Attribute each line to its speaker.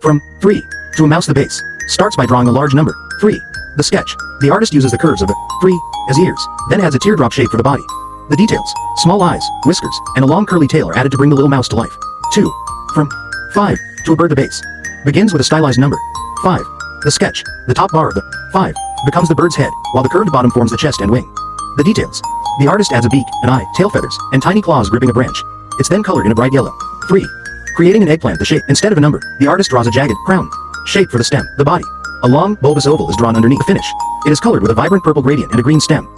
Speaker 1: From 3. To mouse the base. Starts by drawing a large number. 3. The sketch. The artist uses the curves of the 3 as ears, then adds a teardrop shape for the body. The details, small eyes, whiskers, and a long curly tail are added to bring the little mouse to life. 2. From 5. To a bird the base. Begins with a stylized number. 5. The sketch. The top bar of the 5 becomes the bird's head, while the curved bottom forms the chest and wing. The details. The artist adds a beak, an eye, tail feathers, and tiny claws gripping a branch. It's then colored in a bright yellow. 3. Creating an eggplant the shape. Instead of a number, the artist draws a jagged, crown shape for the stem, the body. A long, bulbous oval is drawn underneath the finish. It is colored with a vibrant purple gradient and a green stem.